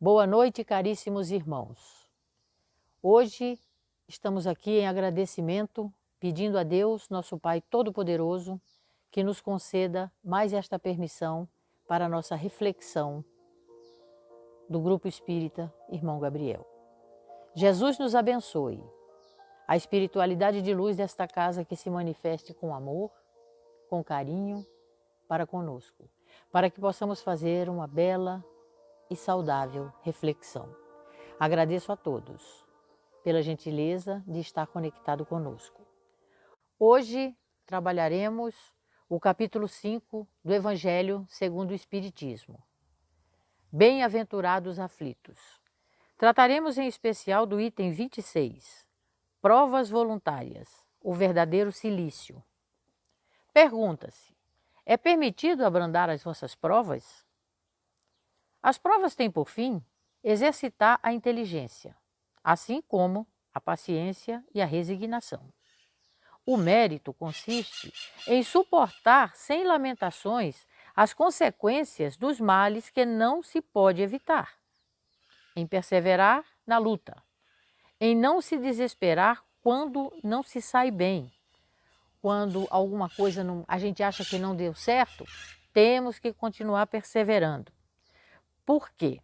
Boa noite, caríssimos irmãos. Hoje estamos aqui em agradecimento, pedindo a Deus, nosso Pai Todo-Poderoso, que nos conceda mais esta permissão para a nossa reflexão do Grupo Espírita Irmão Gabriel. Jesus nos abençoe. A espiritualidade de luz desta casa que se manifeste com amor, com carinho para conosco, para que possamos fazer uma bela e saudável reflexão. Agradeço a todos pela gentileza de estar conectado conosco. Hoje trabalharemos o capítulo 5 do Evangelho segundo o Espiritismo. Bem-aventurados aflitos. Trataremos em especial do item 26, provas voluntárias, o verdadeiro cilício. Pergunta-se, é permitido abrandar as vossas provas? As provas têm por fim exercitar a inteligência, assim como a paciência e a resignação. O mérito consiste em suportar sem lamentações as consequências dos males que não se pode evitar, em perseverar na luta, em não se desesperar quando não se sai bem, quando alguma coisa a gente acha que não deu certo, temos que continuar perseverando. Por quê?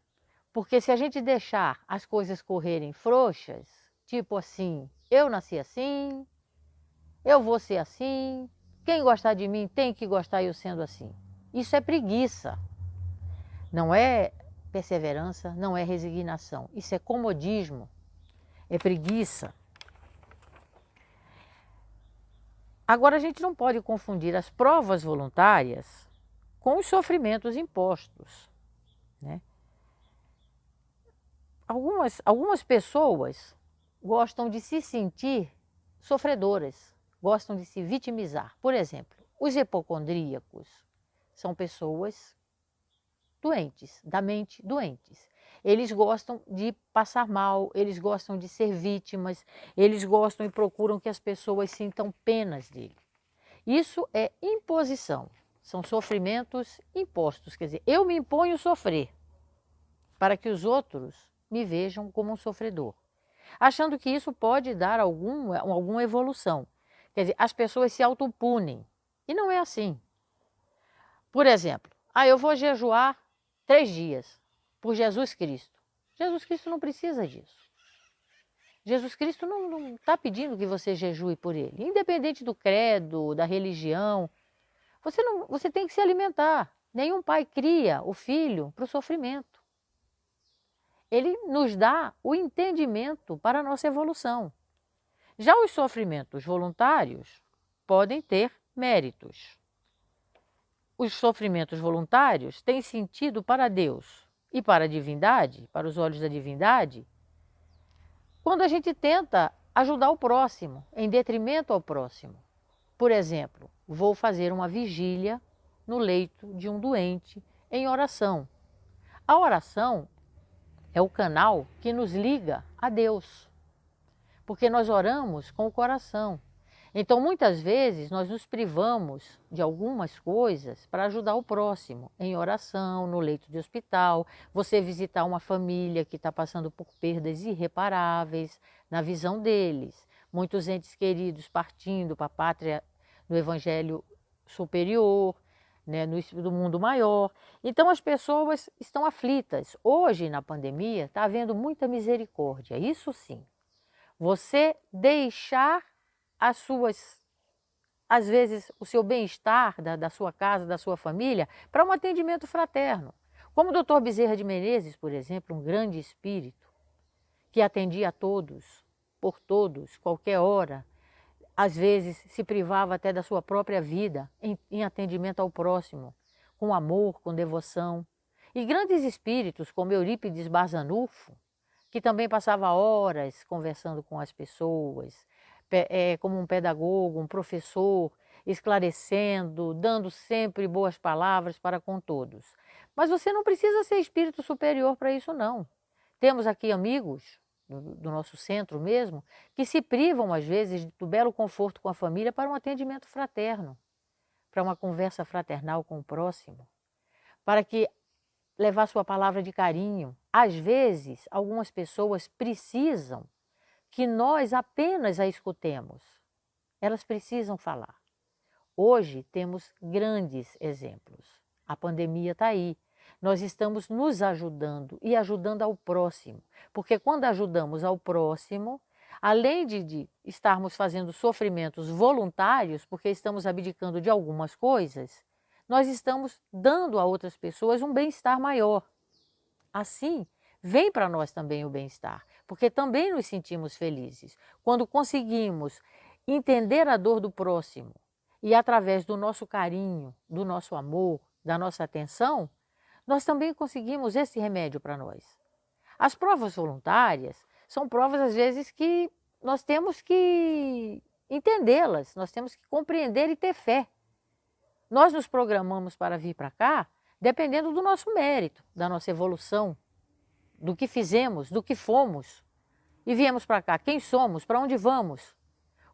Porque se a gente deixar as coisas correrem frouxas, tipo assim, eu nasci assim, eu vou ser assim, quem gostar de mim tem que gostar eu sendo assim. Isso é preguiça, não é perseverança, não é resignação. Isso é comodismo, é preguiça. Agora a gente não pode confundir as provas voluntárias com os sofrimentos impostos, né? Algumas pessoas gostam de se sentir sofredoras, gostam de se vitimizar. Por exemplo, os hipocondríacos são pessoas doentes, da mente doentes. Eles gostam de passar mal, eles gostam de ser vítimas, eles gostam e procuram que as pessoas sintam penas dele. Isso é imposição, são sofrimentos impostos. Quer dizer, eu me imponho sofrer para que os outros me vejam como um sofredor, achando que isso pode dar alguma evolução. Quer dizer, as pessoas se autopunem, e não é assim. Por exemplo, eu vou jejuar 3 dias por Jesus Cristo. Jesus Cristo não precisa disso. Jesus Cristo não está pedindo que você jejue por ele. Independente do credo, da religião, você tem que se alimentar. Nenhum pai cria o filho para o sofrimento. Ele nos dá o entendimento para a nossa evolução. Já os sofrimentos voluntários podem ter méritos. Os sofrimentos voluntários têm sentido para Deus e para a divindade, para os olhos da divindade, quando a gente tenta ajudar o próximo, em detrimento ao próximo. Por exemplo, vou fazer uma vigília no leito de um doente em oração. A oração é o canal que nos liga a Deus, porque nós oramos com o coração. Então, muitas vezes, nós nos privamos de algumas coisas para ajudar o próximo, em oração, no leito de hospital, você visitar uma família que está passando por perdas irreparáveis, na visão deles, muitos entes queridos partindo para a pátria no Evangelho superior, né, do mundo maior. Então as pessoas estão aflitas. Hoje, na pandemia, está havendo muita misericórdia, isso sim. Você deixar às vezes, o seu bem-estar da sua casa, da sua família, para um atendimento fraterno. Como o Dr. Bezerra de Menezes, por exemplo, um grande espírito, que atendia a todos, por todos, qualquer hora, às vezes se privava até da sua própria vida em atendimento ao próximo, com amor, com devoção. E grandes espíritos como Eurípides Barzanufo, que também passava horas conversando com as pessoas, como um pedagogo, um professor, esclarecendo, dando sempre boas palavras para com todos. Mas você não precisa ser espírito superior para isso, não. Temos aqui amigos do nosso centro mesmo, que se privam às vezes do belo conforto com a família para um atendimento fraterno, para uma conversa fraternal com o próximo, para que levar sua palavra de carinho. Às vezes, algumas pessoas precisam que nós apenas a escutemos. Elas precisam falar. Hoje temos grandes exemplos. A pandemia está aí. Nós estamos nos ajudando e ajudando ao próximo. Porque quando ajudamos ao próximo, além de estarmos fazendo sofrimentos voluntários, porque estamos abdicando de algumas coisas, nós estamos dando a outras pessoas um bem-estar maior. Assim, vem para nós também o bem-estar, porque também nos sentimos felizes. Quando conseguimos entender a dor do próximo e através do nosso carinho, do nosso amor, da nossa atenção, nós também conseguimos esse remédio para nós. As provas voluntárias são provas, às vezes, que nós temos que entendê-las, nós temos que compreender e ter fé. Nós nos programamos para vir para cá dependendo do nosso mérito, da nossa evolução, do que fizemos, do que fomos. E viemos para cá, quem somos, para onde vamos?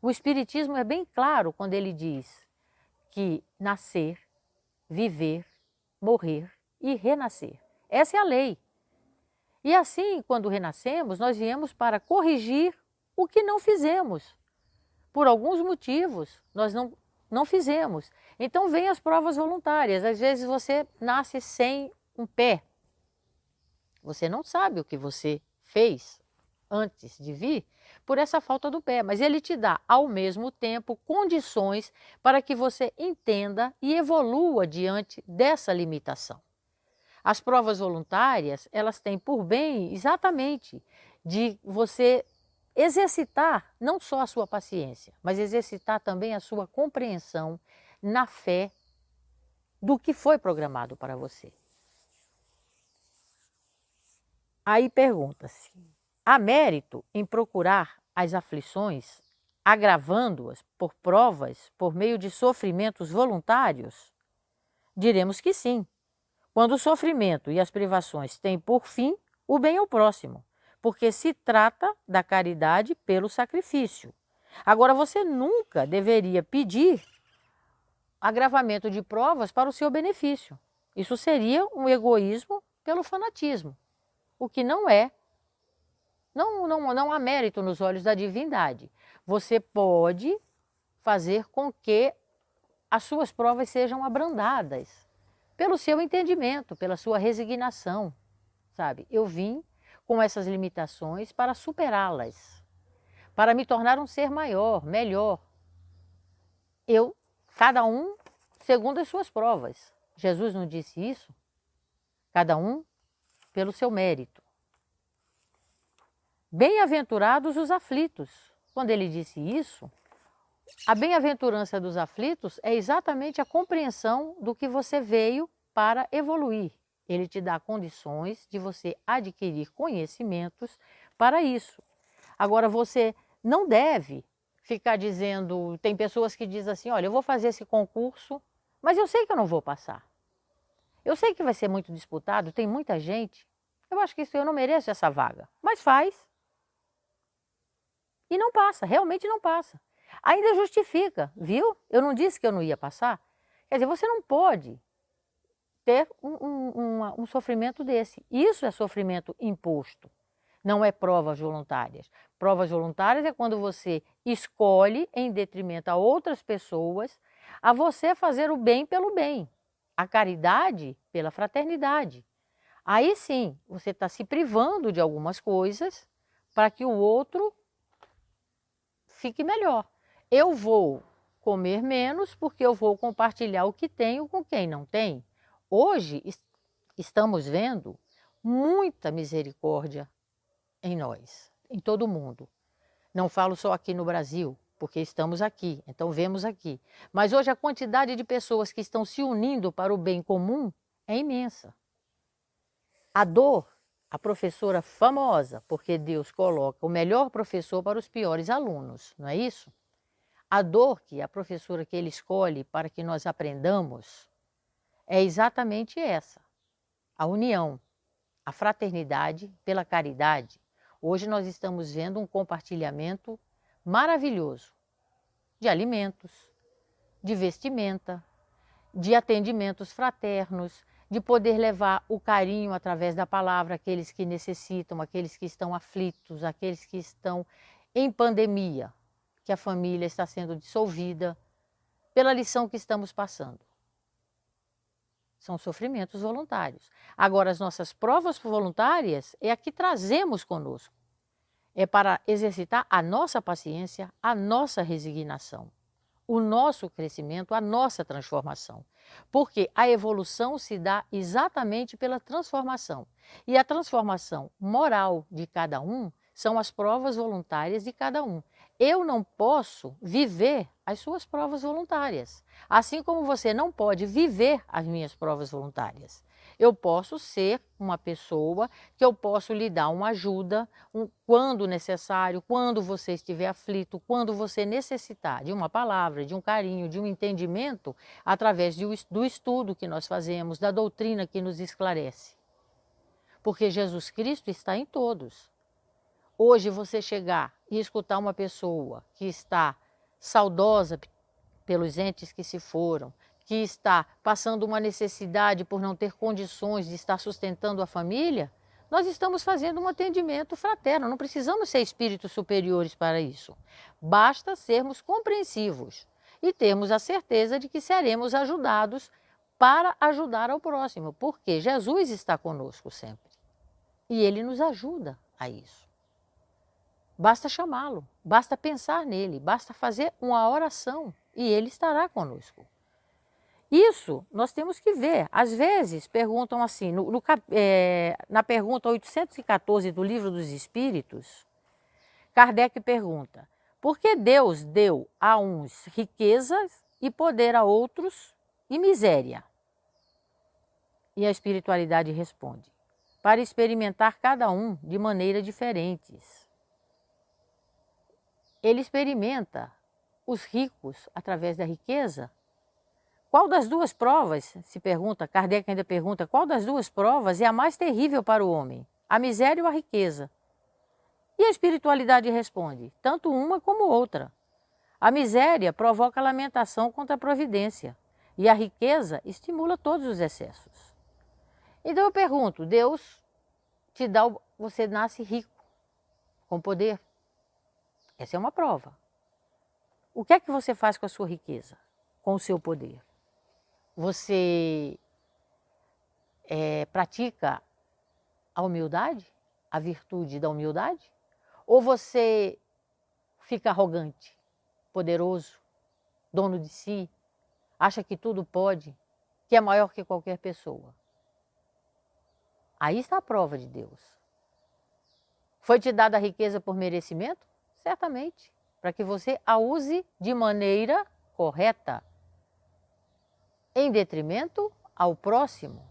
O Espiritismo é bem claro quando ele diz que nascer, viver, morrer e renascer. Essa é a lei. E assim, quando renascemos, nós viemos para corrigir o que não fizemos. Por alguns motivos, nós não fizemos. Então, vem as provas voluntárias. Às vezes você nasce sem um pé. Você não sabe o que você fez antes de vir por essa falta do pé, mas ele te dá, ao mesmo tempo, condições para que você entenda e evolua diante dessa limitação. As provas voluntárias, elas têm por bem exatamente de você exercitar não só a sua paciência, mas exercitar também a sua compreensão na fé do que foi programado para você. Aí pergunta-se, há mérito em procurar as aflições, agravando-as por provas, por meio de sofrimentos voluntários? Diremos que sim, quando o sofrimento e as privações têm por fim o bem ao próximo, porque se trata da caridade pelo sacrifício. Agora, você nunca deveria pedir agravamento de provas para o seu benefício. Isso seria um egoísmo pelo fanatismo, o que não é. Não há mérito nos olhos da divindade. Você pode fazer com que as suas provas sejam abrandadas pelo seu entendimento, pela sua resignação, sabe? Eu vim com essas limitações para superá-las, para me tornar um ser maior, melhor. Cada um segundo as suas provas. Jesus não disse isso? Cada um pelo seu mérito. Bem-aventurados os aflitos. Quando ele disse isso, a bem-aventurança dos aflitos é exatamente a compreensão do que você veio para evoluir. Ele te dá condições de você adquirir conhecimentos para isso. Agora, você não deve ficar dizendo, tem pessoas que dizem assim, olha, eu vou fazer esse concurso, mas eu sei que eu não vou passar. Eu sei que vai ser muito disputado, tem muita gente. Eu acho que isso eu não mereço essa vaga, mas faz. E não passa, realmente não passa. Ainda justifica, viu? Eu não disse que eu não ia passar. Quer dizer, você não pode ter um sofrimento desse. Isso é sofrimento imposto, não é provas voluntárias. Provas voluntárias é quando você escolhe, em detrimento a outras pessoas, a você fazer o bem pelo bem, a caridade pela fraternidade. Aí sim, você está se privando de algumas coisas para que o outro fique melhor. Eu vou comer menos porque eu vou compartilhar o que tenho com quem não tem. Hoje estamos vendo muita misericórdia em nós, em todo mundo. Não falo só aqui no Brasil, porque estamos aqui, então vemos aqui. Mas hoje a quantidade de pessoas que estão se unindo para o bem comum é imensa. A dor, a professora famosa, porque Deus coloca o melhor professor para os piores alunos, não é isso? A dor que a professora que ele escolhe para que nós aprendamos é exatamente essa, a união, a fraternidade pela caridade. Hoje nós estamos vendo um compartilhamento maravilhoso de alimentos, de vestimenta, de atendimentos fraternos, de poder levar o carinho através da palavra àqueles que necessitam, aqueles que estão aflitos, aqueles que estão em pandemia, que a família está sendo dissolvida pela lição que estamos passando. São sofrimentos voluntários. Agora, as nossas provas voluntárias é a que trazemos conosco. É para exercitar a nossa paciência, a nossa resignação, o nosso crescimento, a nossa transformação. Porque a evolução se dá exatamente pela transformação. E a transformação moral de cada um são as provas voluntárias de cada um. Eu não posso viver as suas provas voluntárias, assim como você não pode viver as minhas provas voluntárias. Eu posso ser uma pessoa que eu posso lhe dar uma ajuda quando necessário, quando você estiver aflito, quando você necessitar de uma palavra, de um carinho, de um entendimento, através do estudo que nós fazemos, da doutrina que nos esclarece. Porque Jesus Cristo está em todos. Hoje você chegar e escutar uma pessoa que está saudosa pelos entes que se foram, que está passando uma necessidade por não ter condições de estar sustentando a família, nós estamos fazendo um atendimento fraterno, não precisamos ser espíritos superiores para isso. Basta sermos compreensivos e termos a certeza de que seremos ajudados para ajudar ao próximo, porque Jesus está conosco sempre e Ele nos ajuda a isso. Basta chamá-lo, basta pensar nele, basta fazer uma oração e ele estará conosco. Isso nós temos que ver. Às vezes perguntam assim, na pergunta 814 do Livro dos Espíritos, Kardec pergunta: por que Deus deu a uns riquezas e poder a outros e miséria? E a espiritualidade responde: para experimentar cada um de maneira diferentes. Ele experimenta os ricos através da riqueza. Qual das duas provas, se pergunta, Kardec ainda pergunta, qual das duas provas é a mais terrível para o homem? A miséria ou a riqueza? E a espiritualidade responde, tanto uma como outra. A miséria provoca lamentação contra a providência e a riqueza estimula todos os excessos. Então eu pergunto, Deus te dá, você nasce rico, com poder. Essa é uma prova. O que é que você faz com a sua riqueza, com o seu poder? Você pratica a humildade, a virtude da humildade? Ou você fica arrogante, poderoso, dono de si, acha que tudo pode, que é maior que qualquer pessoa? Aí está a prova de Deus. Foi te dada a riqueza por merecimento? Certamente, para que você a use de maneira correta, em detrimento ao próximo.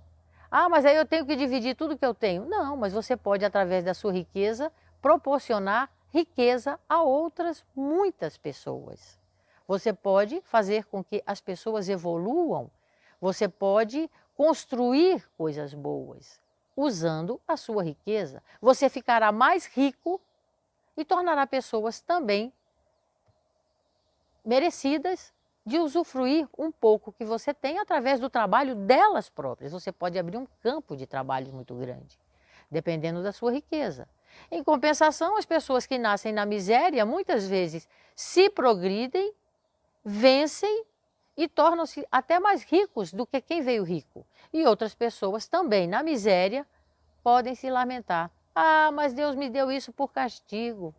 Ah, mas aí eu tenho que dividir tudo que eu tenho. Não, mas você pode, através da sua riqueza, proporcionar riqueza a outras muitas pessoas. Você pode fazer com que as pessoas evoluam, você pode construir coisas boas, usando a sua riqueza. Você ficará mais rico e tornará pessoas também merecidas de usufruir um pouco que você tem através do trabalho delas próprias. Você pode abrir um campo de trabalho muito grande, dependendo da sua riqueza. Em compensação, as pessoas que nascem na miséria, muitas vezes se progridem, vencem e tornam-se até mais ricos do que quem veio rico. E outras pessoas também na miséria podem se lamentar. Ah, mas Deus me deu isso por castigo.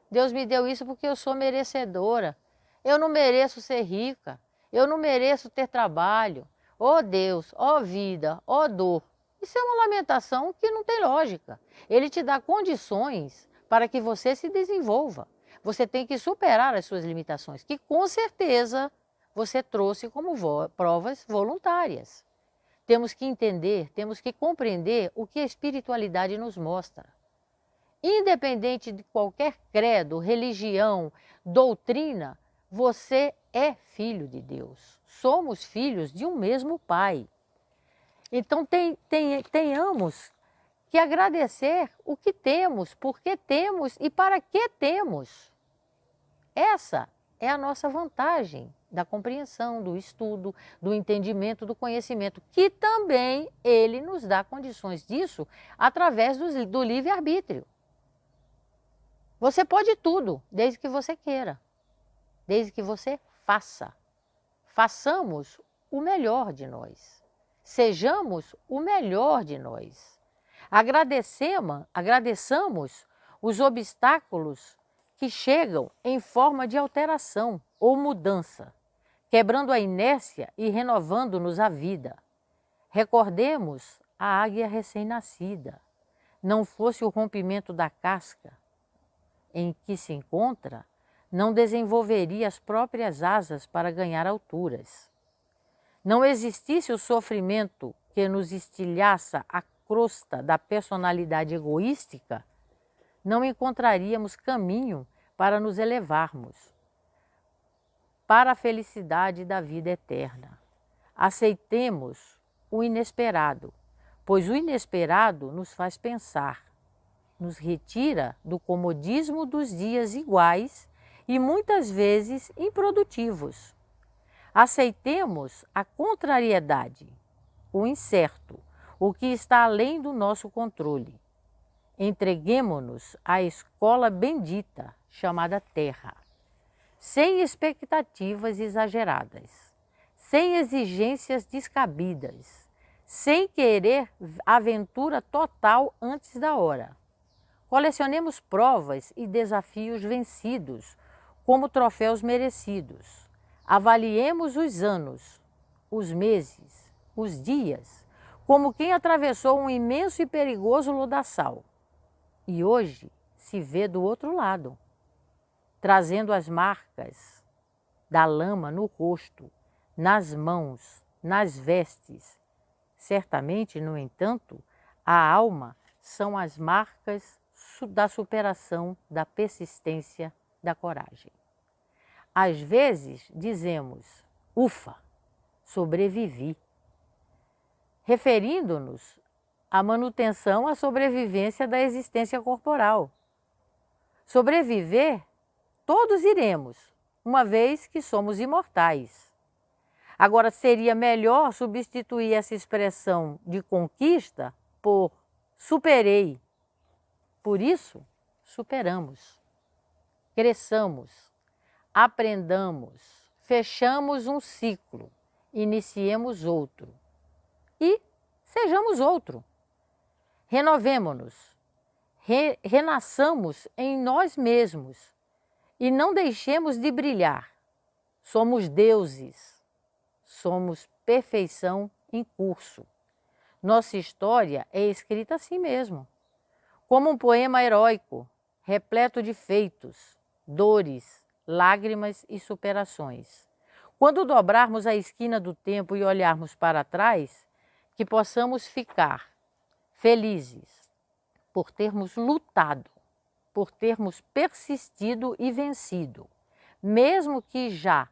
Deus me deu isso porque eu sou merecedora. Eu não mereço ser rica. Eu não mereço ter trabalho. Ó Deus, ó vida, ó dor. Isso é uma lamentação que não tem lógica. Ele te dá condições para que você se desenvolva. Você tem que superar as suas limitações, que com certeza você trouxe como provas voluntárias. Temos que entender, temos que compreender o que a espiritualidade nos mostra. Independente de qualquer credo, religião, doutrina, você é filho de Deus. Somos filhos de um mesmo Pai. Então tenhamos que agradecer o que temos, porque temos e para que temos. Essa é a nossa vantagem da compreensão, do estudo, do entendimento, do conhecimento, que também ele nos dá condições disso através do livre-arbítrio. Você pode tudo, desde que você queira, desde que você faça. Façamos o melhor de nós. Sejamos o melhor de nós. Agradeçamos os obstáculos que chegam em forma de alteração ou mudança, quebrando a inércia e renovando-nos a vida. Recordemos a águia recém-nascida. Não fosse o rompimento da casca em que se encontra, não desenvolveria as próprias asas para ganhar alturas. Não existisse o sofrimento que nos estilhaça a crosta da personalidade egoística, não encontraríamos caminho para nos elevarmos para a felicidade da vida eterna. Aceitemos o inesperado, pois o inesperado nos faz pensar, nos retira do comodismo dos dias iguais e muitas vezes improdutivos. Aceitemos a contrariedade, o incerto, o que está além do nosso controle. Entreguemo-nos à escola bendita chamada Terra, sem expectativas exageradas, sem exigências descabidas, sem querer aventura total antes da hora. Colecionemos provas e desafios vencidos como troféus merecidos. Avaliemos os anos, os meses, os dias, como quem atravessou um imenso e perigoso lodaçal. E hoje se vê do outro lado, trazendo as marcas da lama no rosto, nas mãos, nas vestes. Certamente, no entanto, a alma são as marcas da superação, da persistência, da coragem. Às vezes dizemos, ufa, sobrevivi, referindo-nos à manutenção, à sobrevivência da existência corporal. Sobreviver, todos iremos, uma vez que somos imortais. Agora, seria melhor substituir essa expressão de conquista por superei. Por isso, superamos, cresçamos, aprendamos, fechamos um ciclo, iniciemos outro e sejamos outro. Renovemo-nos, renasçamos em nós mesmos e não deixemos de brilhar. Somos deuses, somos perfeição em curso. Nossa história é escrita assim mesmo, como um poema heróico, repleto de feitos, dores, lágrimas e superações. Quando dobrarmos a esquina do tempo e olharmos para trás, que possamos ficar felizes por termos lutado, por termos persistido e vencido, mesmo que já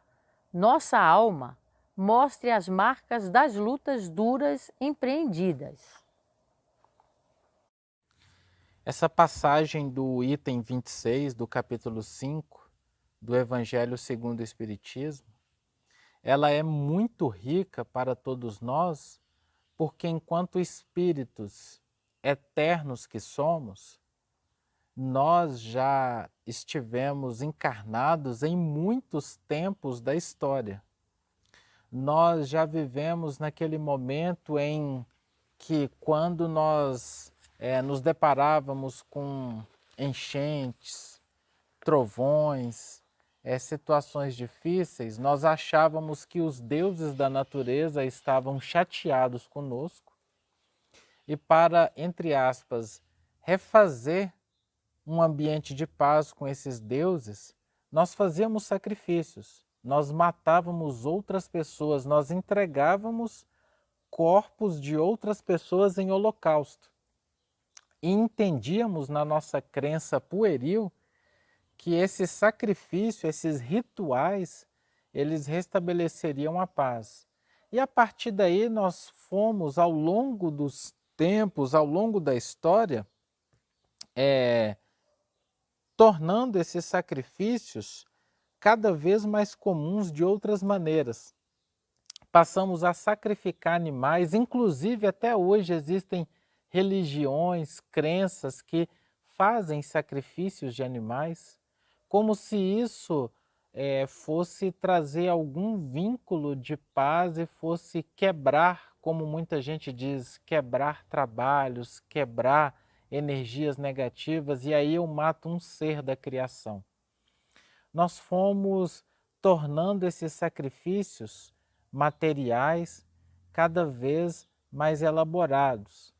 nossa alma mostre as marcas das lutas duras empreendidas. Essa passagem do item 26 do capítulo 5 do Evangelho segundo o Espiritismo, ela é muito rica para todos nós, porque enquanto espíritos eternos que somos, nós já estivemos encarnados em muitos tempos da história. Nós já vivemos naquele momento em que, quando nós nos deparávamos com enchentes, trovões, situações difíceis, nós achávamos que os deuses da natureza estavam chateados conosco e, para, entre aspas, refazer um ambiente de paz com esses deuses, nós fazíamos sacrifícios, nós matávamos outras pessoas, nós entregávamos corpos de outras pessoas em holocausto. E entendíamos na nossa crença pueril que esse sacrifício, esses rituais, eles restabeleceriam a paz. E a partir daí nós fomos, ao longo dos tempos, ao longo da história, tornando esses sacrifícios cada vez mais comuns de outras maneiras. Passamos a sacrificar animais, inclusive até hoje existem religiões, crenças que fazem sacrifícios de animais, como se isso fosse trazer algum vínculo de paz e fosse quebrar, como muita gente diz, quebrar trabalhos, quebrar energias negativas, e aí eu mato um ser da criação. Nós fomos tornando esses sacrifícios materiais cada vez mais elaborados.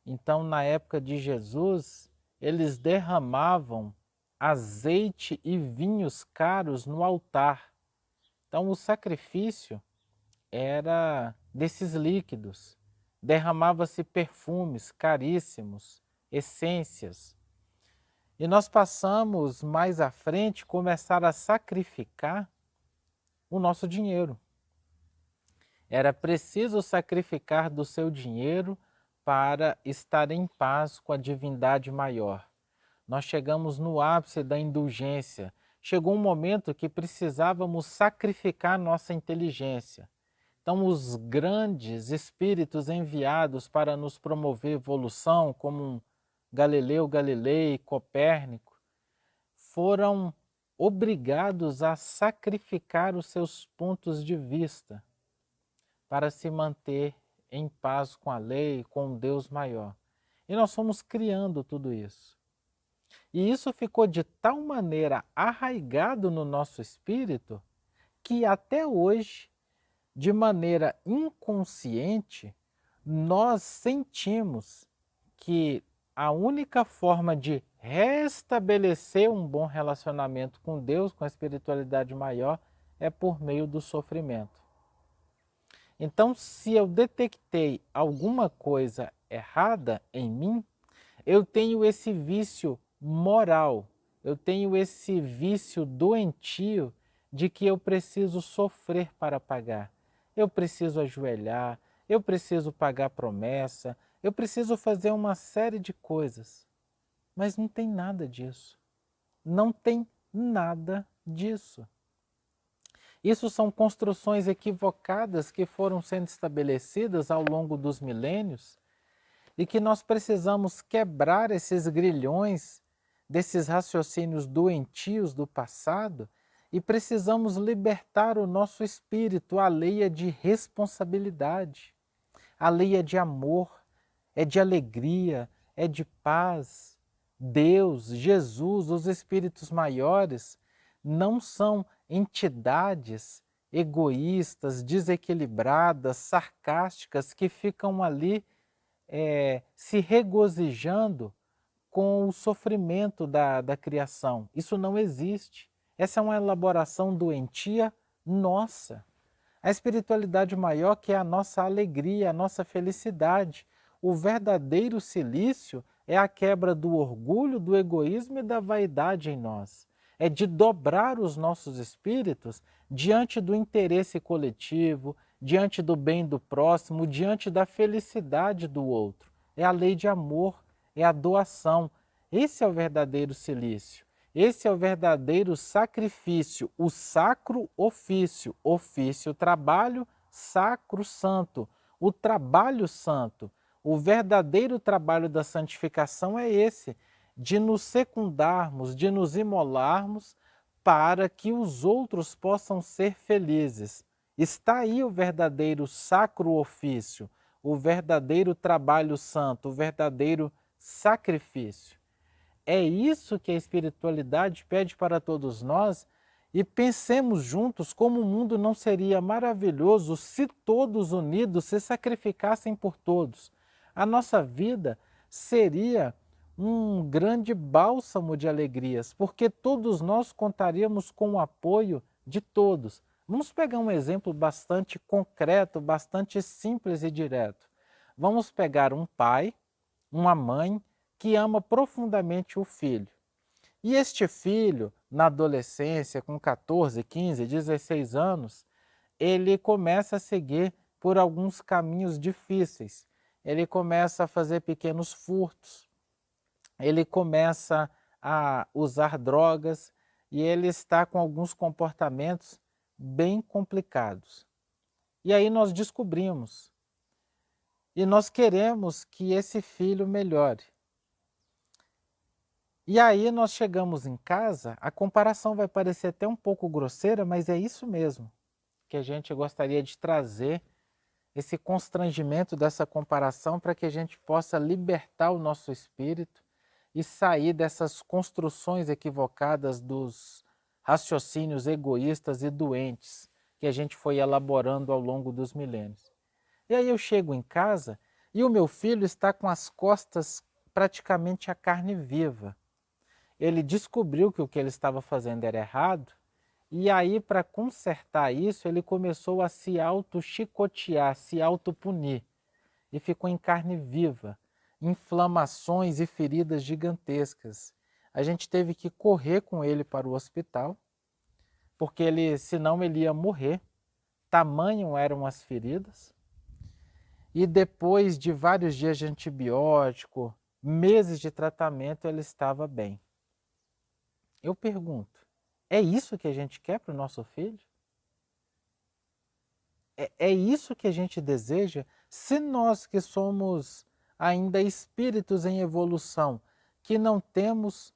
Então, na época de Jesus, eles derramavam azeite e vinhos caros no altar. Então, o sacrifício era desses líquidos. Derramava-se perfumes caríssimos, essências. E nós passamos mais à frente começar a sacrificar o nosso dinheiro. Era preciso sacrificar do seu dinheiro para estar em paz com a divindade maior. Nós chegamos no ápice da indulgência. Chegou um momento que precisávamos sacrificar nossa inteligência. Então, os grandes espíritos enviados para nos promover evolução, como Galileu Galilei, Copérnico, foram obrigados a sacrificar os seus pontos de vista para se manter em paz com a lei, com um Deus maior. E nós fomos criando tudo isso. E isso ficou de tal maneira arraigado no nosso espírito que até hoje, de maneira inconsciente, nós sentimos que a única forma de restabelecer um bom relacionamento com Deus, com a espiritualidade maior, é por meio do sofrimento. Então, se eu detectei alguma coisa errada em mim, eu tenho esse vício moral, eu tenho esse vício doentio de que eu preciso sofrer para pagar. Eu preciso ajoelhar, eu preciso pagar promessa, eu preciso fazer uma série de coisas. Mas não tem nada disso. Não tem nada disso. Isso são construções equivocadas que foram sendo estabelecidas ao longo dos milênios e que nós precisamos quebrar esses grilhões desses raciocínios doentios do passado e precisamos libertar o nosso espírito. A lei é de responsabilidade, a lei é de amor, é de alegria, é de paz. Deus, Jesus, os espíritos maiores não são entidades egoístas, desequilibradas, sarcásticas que ficam ali se regozijando com o sofrimento da criação. Isso não existe. Essa é uma elaboração doentia nossa. A espiritualidade maior que é a nossa alegria, a nossa felicidade. O verdadeiro silício é a quebra do orgulho, do egoísmo e da vaidade em nós. É de dobrar os nossos espíritos diante do interesse coletivo, diante do bem do próximo, diante da felicidade do outro. É a lei de amor, é a doação. Esse é o verdadeiro silício. Esse é o verdadeiro sacrifício, o sacro ofício. Ofício, trabalho, sacro, santo. O trabalho santo. O verdadeiro trabalho da santificação é esse, de nos secundarmos, de nos imolarmos para que os outros possam ser felizes. Está aí o verdadeiro sacro ofício, o verdadeiro trabalho santo, o verdadeiro sacrifício. É isso que a espiritualidade pede para todos nós e pensemos juntos como o mundo não seria maravilhoso se todos unidos se sacrificassem por todos. A nossa vida seria um grande bálsamo de alegrias, porque todos nós contaríamos com o apoio de todos. Vamos pegar um exemplo bastante concreto, bastante simples e direto. Vamos pegar um pai, uma mãe que ama profundamente o filho. E este filho, na adolescência, com 14, 15, 16 anos, ele começa a seguir por alguns caminhos difíceis. Ele começa a fazer pequenos furtos, ele começa a usar drogas, e ele está com alguns comportamentos bem complicados. E aí nós descobrimos, e nós queremos que esse filho melhore. E aí nós chegamos em casa, a comparação vai parecer até um pouco grosseira, mas é isso mesmo que a gente gostaria de trazer, esse constrangimento dessa comparação para que a gente possa libertar o nosso espírito e sair dessas construções equivocadas dos raciocínios egoístas e doentes que a gente foi elaborando ao longo dos milênios. E aí eu chego em casa e o meu filho está com as costas praticamente a carne viva. Ele descobriu que o que ele estava fazendo era errado, e aí, para consertar isso, ele começou a se auto-chicotear, se auto-punir, e ficou em carne viva, inflamações e feridas gigantescas. A gente teve que correr com ele para o hospital, porque senão ele ia morrer, tamanho eram as feridas. E depois de vários dias de antibiótico, meses de tratamento, ele estava bem. Eu pergunto, é isso que a gente quer para o nosso filho? É isso que a gente deseja? Se nós que somos ainda espíritos em evolução, que não temos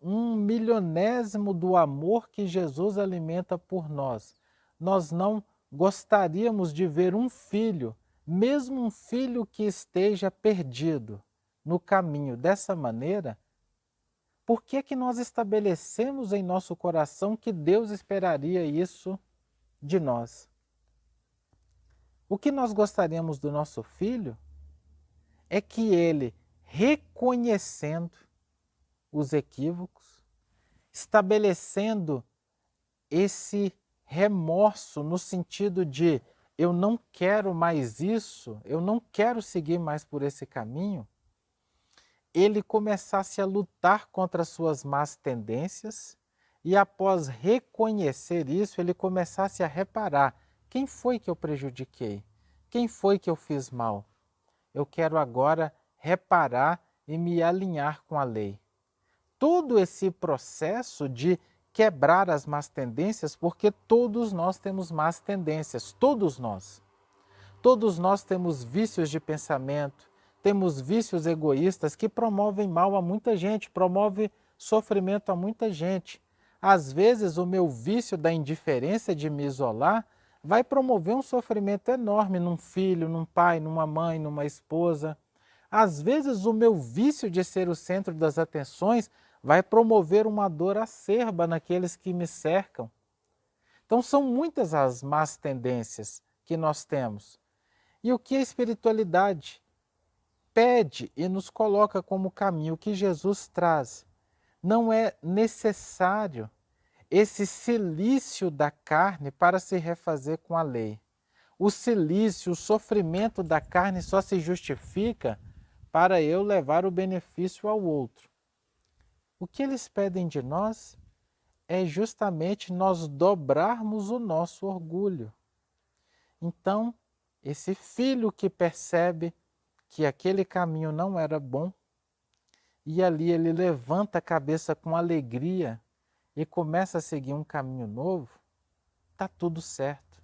1/1000º do amor que Jesus alimenta por nós, nós não gostaríamos de ver um filho, mesmo um filho que esteja perdido no caminho dessa maneira? Por que que nós estabelecemos em nosso coração que Deus esperaria isso de nós? O que nós gostaríamos do nosso filho é que ele, reconhecendo os equívocos, estabelecendo esse remorso no sentido de eu não quero mais isso, eu não quero seguir mais por esse caminho, ele começasse a lutar contra as suas más tendências e após reconhecer isso, ele começasse a reparar: quem foi que eu prejudiquei? Quem foi que eu fiz mal? Eu quero agora reparar e me alinhar com a lei. Todo esse processo de quebrar as más tendências, porque todos nós temos más tendências, todos nós. Todos nós temos vícios de pensamento, temos vícios egoístas que promovem mal a muita gente, promovem sofrimento a muita gente. Às vezes o meu vício da indiferença de me isolar vai promover um sofrimento enorme num filho, num pai, numa mãe, numa esposa. Às vezes o meu vício de ser o centro das atenções vai promover uma dor acerba naqueles que me cercam. Então são muitas as más tendências que nós temos. E o que a espiritualidade pede e nos coloca como caminho que Jesus traz? Não é necessário esse silício da carne para se refazer com a lei. O silício, o sofrimento da carne só se justifica para eu levar o benefício ao outro. O que eles pedem de nós é justamente nós dobrarmos o nosso orgulho. Então, esse filho que percebe que aquele caminho não era bom, e ali ele levanta a cabeça com alegria e começa a seguir um caminho novo, está tudo certo.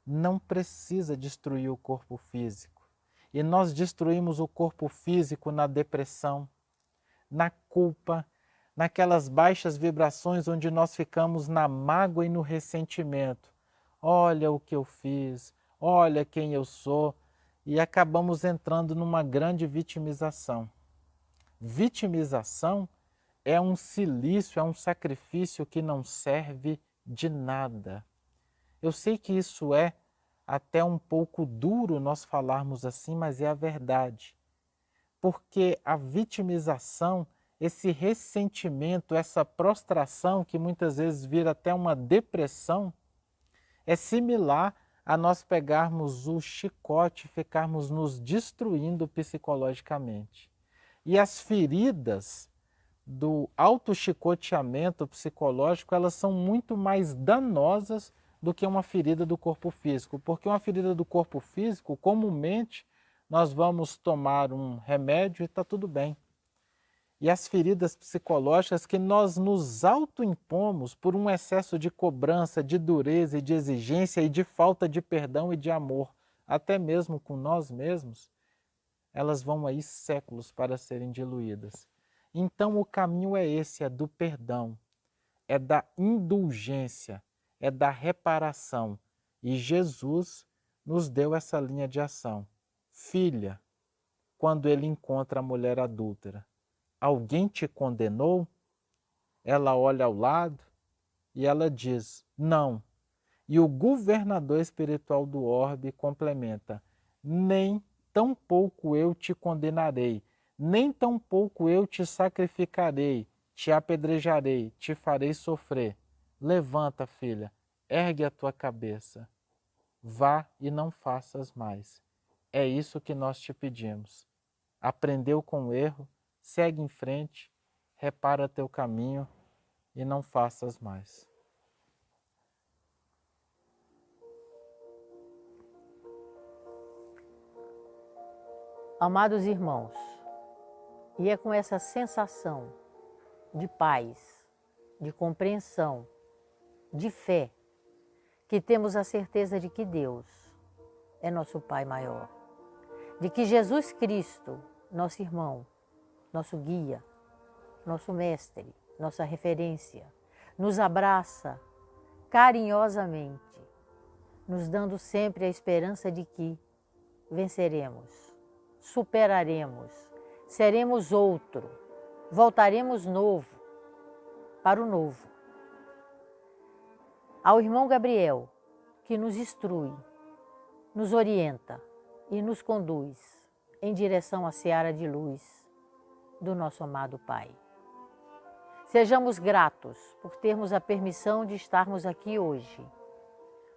Não precisa destruir o corpo físico. E nós destruímos o corpo físico na depressão, na culpa, naquelas baixas vibrações onde nós ficamos na mágoa e no ressentimento. Olha o que eu fiz, olha quem eu sou, e acabamos entrando numa grande vitimização. Vitimização é um silício, é um sacrifício que não serve de nada. Eu sei que isso é até um pouco duro nós falarmos assim, mas é a verdade. Porque a vitimização, esse ressentimento, essa prostração, que muitas vezes vira até uma depressão, é similar a nós pegarmos o chicote e ficarmos nos destruindo psicologicamente. E as feridas do auto-chicoteamento psicológico, elas são muito mais danosas do que uma ferida do corpo físico, porque uma ferida do corpo físico, comumente, nós vamos tomar um remédio e está tudo bem. e as feridas psicológicas que nós nos autoimpomos por um excesso de cobrança, de dureza e de exigência e de falta de perdão e de amor, até mesmo com nós mesmos, elas vão aí séculos para serem diluídas. Então o caminho é esse, é do perdão, é da indulgência, é da reparação. E Jesus nos deu essa linha de ação. Filha, quando ele encontra a mulher adúltera, alguém te condenou? Ela olha ao lado e ela diz, não. E o governador espiritual do orbe complementa, nem tampouco eu te condenarei, nem tampouco eu te sacrificarei, te apedrejarei, te farei sofrer. Levanta, filha, ergue a tua cabeça, vá e não faças mais. É isso que nós te pedimos. Aprendeu com o erro, segue em frente, repara teu caminho e não faças mais. Amados irmãos, e é com essa sensação de paz, de compreensão, de fé, que temos a certeza de que Deus é nosso Pai maior, de que Jesus Cristo, nosso irmão, nosso guia, nosso mestre, nossa referência, nos abraça carinhosamente, nos dando sempre a esperança de que venceremos, superaremos, seremos outro, voltaremos novo, para o novo. Ao irmão Gabriel, que nos instrui, nos orienta e nos conduz em direção à seara de luz do nosso amado Pai. Sejamos gratos por termos a permissão de estarmos aqui hoje,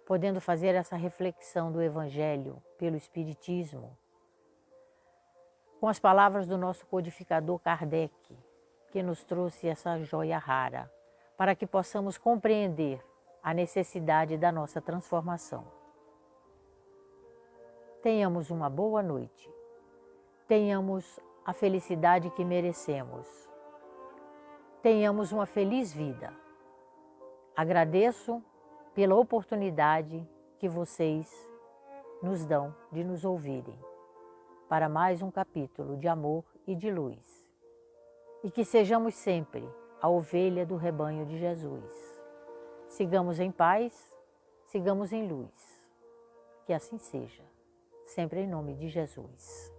podendo fazer essa reflexão do Evangelho pelo Espiritismo, com as palavras do nosso codificador Kardec, que nos trouxe essa joia rara, para que possamos compreender a necessidade da nossa transformação. Tenhamos uma boa noite, tenhamos a felicidade que merecemos, tenhamos uma feliz vida. Agradeço pela oportunidade que vocês nos dão de nos ouvirem para mais um capítulo de amor e de luz. E que sejamos sempre a ovelha do rebanho de Jesus. Sigamos em paz, sigamos em luz. Que assim seja, sempre em nome de Jesus.